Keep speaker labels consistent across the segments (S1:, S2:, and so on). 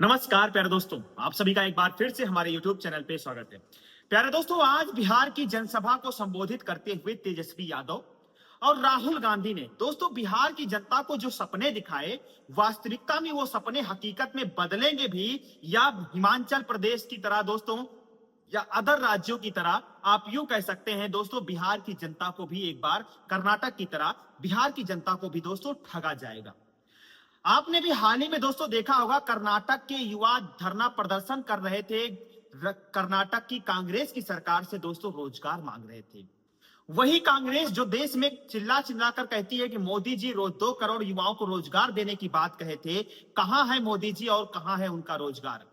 S1: नमस्कार प्यारे दोस्तों, आप सभी का एक बार फिर से हमारे YouTube चैनल पे स्वागत है। प्यारे दोस्तों, आज बिहार की जनसभा को संबोधित करते हुए तेजस्वी यादव और राहुल गांधी ने दोस्तों बिहार की जनता को जो सपने दिखाए, वास्तविकता में वो सपने हकीकत में बदलेंगे भी या हिमाचल प्रदेश की तरह दोस्तों या अदर राज्यों की तरह आप यूं कह सकते हैं दोस्तों, बिहार की जनता को भी एक बार कर्नाटक की तरह बिहार की जनता को भी दोस्तों ठगा जाएगा। आपने भी हाल ही में दोस्तों देखा होगा, कर्नाटक के युवा धरना प्रदर्शन कर रहे थे। कर्नाटक की कांग्रेस की सरकार से दोस्तों रोजगार मांग रहे थे। वही कांग्रेस जो देश में चिल्ला चिल्ला कर कहती है कि मोदी जी रोज 2 करोड़ युवाओं को रोजगार देने की बात कहे थे, कहां है मोदी जी और कहां है उनका रोजगार।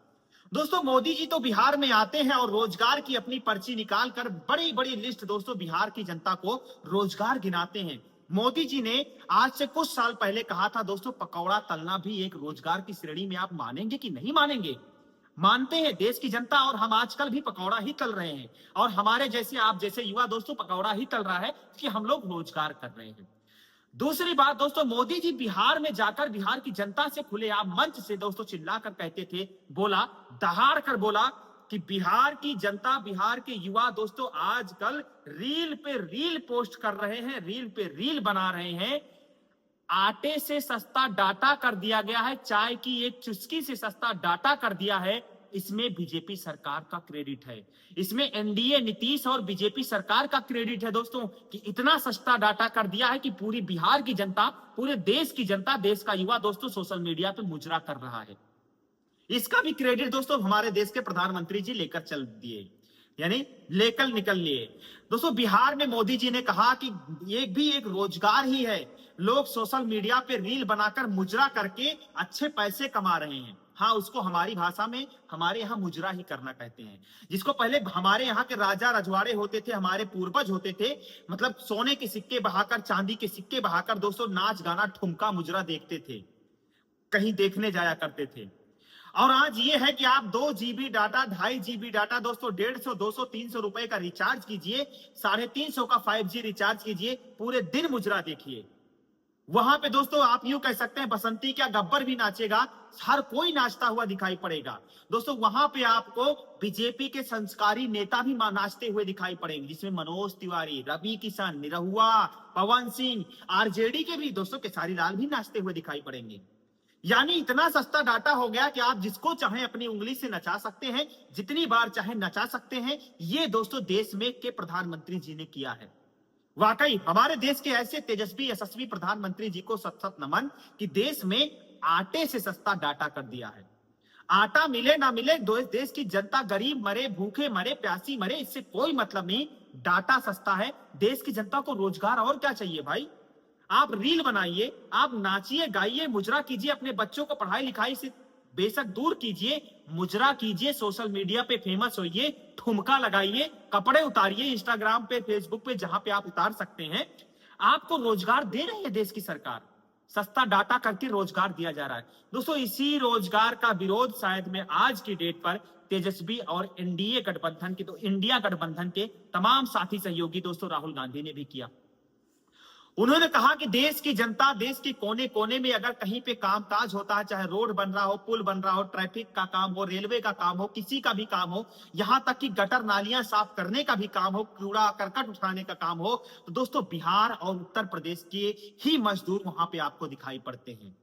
S1: दोस्तों मोदी जी तो बिहार में आते हैं और रोजगार की अपनी पर्ची निकाल कर बड़ी बड़ी लिस्ट दोस्तों बिहार की जनता को रोजगार गिनाते हैं। मोदी जी ने आज से कुछ साल पहले कहा था दोस्तों, पकौड़ा तलना भी एक रोजगार की श्रेणी में। आप मानेंगे कि नहीं मानेंगे? मानते हैं देश की जनता, और हम आजकल भी पकौड़ा ही तल रहे हैं और हमारे जैसे आप जैसे युवा दोस्तों पकौड़ा ही तल रहा है कि हम लोग रोजगार कर रहे हैं। दूसरी बात दोस्तों, मोदी जी बिहार में जाकर बिहार की जनता से खुलेआम मंच से दोस्तों चिल्लाकर कहते थे, बोला, दहाड़ कर बोला कि बिहार की जनता, बिहार के युवा दोस्तों आजकल रील पे रील पोस्ट कर रहे हैं, रील पे रील बना रहे हैं। आटे से सस्ता डाटा कर दिया गया है, चाय की एक चुस्की से सस्ता डाटा कर दिया है। इसमें बीजेपी सरकार का क्रेडिट है, इसमें एनडीए नीतीश और बीजेपी सरकार का क्रेडिट है दोस्तों कि इतना सस्ता डाटा कर दिया है कि पूरी बिहार की जनता, पूरे देश की जनता, देश का युवा दोस्तों सोशल मीडिया पे मुजरा कर रहा है। इसका भी क्रेडिट दोस्तों हमारे देश के प्रधानमंत्री जी लेकर चल दिए, यानी लेकर निकल लिए। दोस्तों बिहार में मोदी जी ने कहा कि ये भी एक रोजगार ही है, लोग सोशल मीडिया पे रील बनाकर मुजरा करके अच्छे पैसे कमा रहे हैं। हाँ, उसको हमारी भाषा में हमारे यहाँ मुजरा ही करना कहते हैं, जिसको पहले हमारे यहाँ के राजा रजवाड़े होते थे, हमारे पूर्वज होते थे, मतलब सोने के सिक्के बहाकर, चांदी के सिक्के बहाकर दोस्तों नाच गाना ठुमका मुजरा देखते थे, कहीं देखने जाया करते थे। और आज ये है कि आप 2 जीबी डाटा, 2.5 जीबी डाटा दोस्तों 150, 200, 300 रुपए का रिचार्ज कीजिए, 350 का 5G रिचार्ज कीजिए, पूरे दिन मुजरा देखिए। वहां पे दोस्तों आप यूं कह सकते हैं, बसंती क्या गब्बर भी नाचेगा, हर कोई नाचता हुआ दिखाई पड़ेगा। दोस्तों वहां पे आपको बीजेपी के संस्कारी नेता भी नाचते हुए दिखाई पड़ेंगे, जिसमें मनोज तिवारी, रवि किशन, निरहुआ, पवन सिंह, आरजेडी के भी दोस्तों केसारी लाल भी नाचते हुए दिखाई पड़ेंगे। यानी इतना सस्ता डाटा हो गया कि आप जिसको चाहे अपनी उंगली से नचा सकते हैं, जितनी बार चाहे नचा सकते हैं। ये दोस्तों देश में के प्रधानमंत्री जी ने किया है। वाकई हमारे देश के ऐसे तेजस्वी यशस्वी प्रधानमंत्री जी को सत सत नमन कि देश में आटे से सस्ता डाटा कर दिया है। आटा मिले ना मिले, देश की जनता गरीब मरे, भूखे मरे, प्यासी मरे, इससे कोई मतलब नहीं। डाटा सस्ता है, देश की जनता को रोजगार और क्या चाहिए भाई। आप रील बनाइए, आप नाचिए गाइए, मुजरा कीजिए, अपने बच्चों को पढ़ाई लिखाई से बेशक दूर कीजिए, मुजरा कीजिए, सोशल मीडिया पे फेमस होइए, ठुमका लगाइए, कपड़े उतारिए इंस्टाग्राम पे, फेसबुक पे, जहां पे आप उतार सकते हैं। आपको रोजगार दे रही है देश की सरकार, सस्ता डाटा करके रोजगार दिया जा रहा है। दोस्तों इसी रोजगार का विरोध शायद में आज की डेट पर तेजस्वी और एनडीए गठबंधन के, तो इंडिया गठबंधन के तमाम साथी सहयोगी दोस्तों राहुल गांधी ने भी किया। उन्होंने कहा कि देश की जनता, देश के कोने कोने में अगर कहीं पे कामकाज होता है, चाहे रोड बन रहा हो, पुल बन रहा हो, ट्रैफिक का काम हो, रेलवे का काम हो, किसी का भी काम हो, यहां तक कि गटर नालियां साफ करने का भी काम हो, कूड़ा करकट उठाने का काम हो, तो दोस्तों बिहार और उत्तर प्रदेश के ही मजदूर वहां पे आपको दिखाई पड़ते हैं।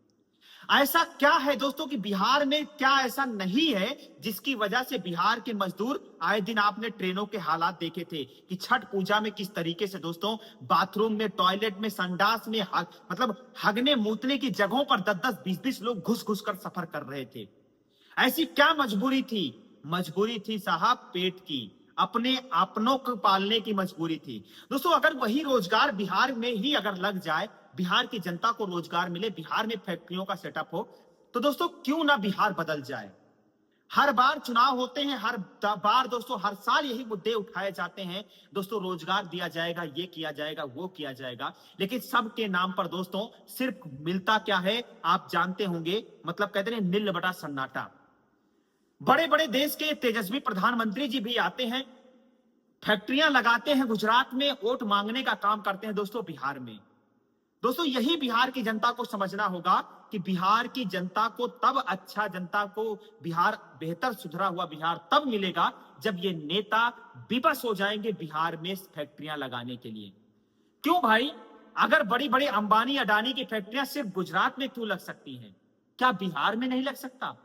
S1: ऐसा क्या है दोस्तों कि बिहार में क्या ऐसा नहीं है जिसकी वजह से बिहार के मजदूर, आए दिन आपने ट्रेनों के हालात देखे थे कि छठ पूजा में किस तरीके से दोस्तों बाथरूम में, टॉयलेट में, संडास में, मतलब हगने मूतने की जगहों पर 10-10, 20-20 लोग घुस घुस कर सफर कर रहे थे। ऐसी क्या मजबूरी थी? मजबूरी थी साहब पेट की, अपने अपनों को पालने की मजबूरी थी। दोस्तों अगर वही रोजगार बिहार में ही अगर लग जाए, बिहार की जनता को रोजगार मिले, बिहार में फैक्ट्रियों का सेटअप हो, तो दोस्तों क्यों ना बिहार बदल जाए। हर बार चुनाव होते हैं, हर बार दोस्तों हर साल यही मुद्दे उठाए जाते हैं, दोस्तों रोजगार दिया जाएगा, ये किया जाएगा, वो किया जाएगा, लेकिन सबके नाम पर दोस्तों सिर्फ मिलता क्या है आप जानते होंगे, मतलब कहते हैं नील बटा सन्नाटा। बड़े बड़े देश के तेजस्वी प्रधानमंत्री जी भी आते हैं, फैक्ट्रियां लगाते हैं गुजरात में, वोट मांगने का काम करते हैं दोस्तों बिहार में। दोस्तों यही बिहार की जनता को समझना होगा कि कि बिहार की जनता को तब अच्छा, जनता को बिहार बेहतर सुधरा हुआ बिहार तब मिलेगा जब ये नेता विवश हो जाएंगे बिहार में फैक्ट्रियां लगाने के लिए। क्यों भाई? अगर बड़ी बड़ी अंबानी अडानी की फैक्ट्रियां सिर्फ गुजरात में क्यों लग सकती हैं, क्या बिहार में नहीं लग सकता?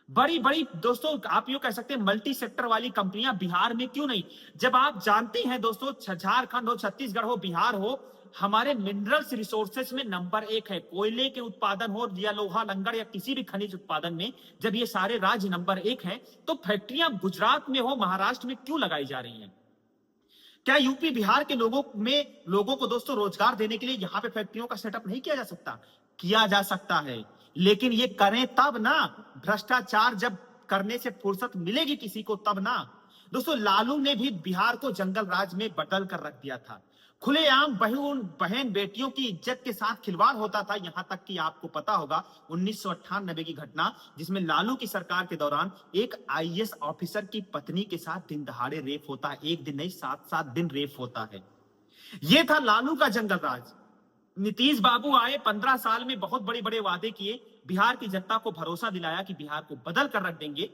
S1: बड़ी बड़ी दोस्तों आप यूं कह सकते हैं मल्टी सेक्टर वाली कंपनियां बिहार में क्यों नहीं? जब आप जानते हैं दोस्तों झारखंड हो, छत्तीसगढ़ हो, बिहार हो, हमारे मिनरल्स रिसोर्सेस में नंबर 1 है। कोयले के उत्पादन हो या लोहा लंगर या किसी भी खनिज उत्पादन में, जब ये सारे राज्य नंबर 1 हैं, तो फैक्ट्रियां गुजरात में हो, महाराष्ट्र में क्यों लगाई जा रही हैं? क्या यूपी बिहार के लोगों को दोस्तों रोजगार देने के लिए यहां पे फैक्ट्रियों का सेटअप नहीं किया जा सकता? किया जा सकता है, लेकिन ये करें तब ना। भ्रष्टाचार जब करने से फुर्सत मिलेगी किसी को तब ना। दोस्तों लालू ने भी बिहार को जंगल राज में बदल कर रख दिया था। खुलेआम बहन बेटियों की इज्जत के साथ खिलवाड़ होता था, यहां तक कि आपको पता होगा 1998 की घटना, जिसमें लालू की सरकार के दौरान एक आईएएस ऑफिसर की पत्नी के साथ दिन दहाड़े रेप होता है। एक दिन नहीं, 7-7 दिन रेप होता है। यह था लालू का जंगल राज। नीतीश बाबू आए, 15 साल में बहुत बड़े बड़े वादे किए, बिहार की जनता को भरोसा दिलाया कि बिहार को बदल कर रख देंगे।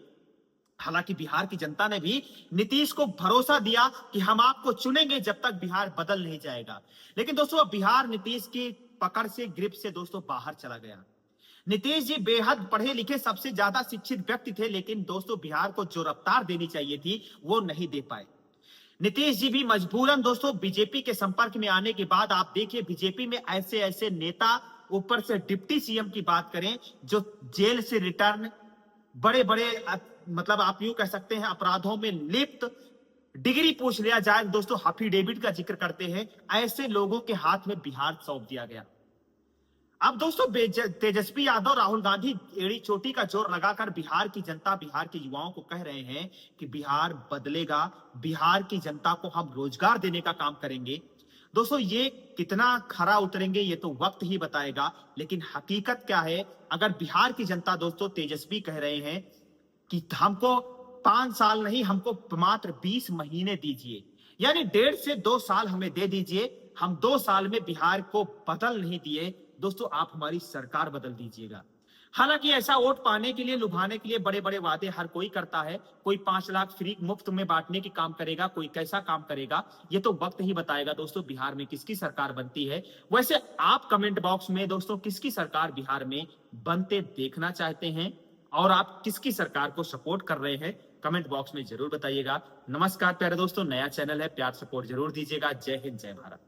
S1: हालांकि बिहार की जनता ने भी नीतीश को भरोसा दिया कि हम आपको चुनेंगे जब तक बिहार बदल नहीं जाएगा। लेकिन दोस्तों अब बिहार नीतीश की पकड़ से, ग्रिप से दोस्तों बाहर चला गया। नीतीश जी बेहद पढ़े लिखे, सबसे ज्यादा शिक्षित व्यक्ति थे, लेकिन दोस्तों बिहार को जो रफ्तार देनी चाहिए थी वो नहीं दे पाए। नीतीश जी भी मजबूरन दोस्तों बीजेपी के संपर्क में आने के बाद आप देखिए बीजेपी में ऐसे ऐसे नेता, ऊपर से डिप्टी सीएम की बात करें, जो जेल से रिटर्न, बड़े बड़े मतलब आप यूं कह सकते हैं अपराधों में लिप्त, डिग्री पूछ लिया जाए दोस्तों, एफिडेविट का जिक्र करते हैं, ऐसे लोगों के हाथ में बिहार सौंप दिया गया। अब दोस्तों तेजस्वी यादव, राहुल गांधी एड़ी चोटी का जोर लगाकर बिहार की जनता, बिहार के युवाओं को कह रहे हैं कि बिहार बदलेगा, बिहार की जनता को हम रोजगार देने का काम करेंगे। दोस्तों ये कितना खरा उतरेंगे ये तो वक्त ही बताएगा, लेकिन हकीकत क्या है? अगर बिहार की जनता दोस्तों, तेजस्वी कह रहे हैं कि हमको 5 साल नहीं, हमको मात्र 20 महीने दीजिए, यानी 1.5 से 2 साल हमें दे दीजिए, हम 2 साल में बिहार को बदल नहीं दिए दोस्तों, आप हमारी सरकार बदल दीजिएगा। हालांकि ऐसा वोट पाने के लिए, लुभाने के लिए बड़े बड़े वादे हर कोई करता है। कोई 5 लाख फ्री मुफ्त में बांटने की काम करेगा, कोई कैसा काम करेगा, ये तो वक्त ही बताएगा दोस्तों बिहार में किसकी सरकार बनती है। वैसे आप कमेंट बॉक्स में दोस्तों किसकी सरकार बिहार में बनते देखना चाहते हैं, और आप किसकी सरकार को सपोर्ट कर रहे हैं, कमेंट बॉक्स में जरूर बताइएगा। नमस्कार प्यारे दोस्तों, नया चैनल है, प्यार सपोर्ट जरूर दीजिएगा। जय हिंद, जय भारत।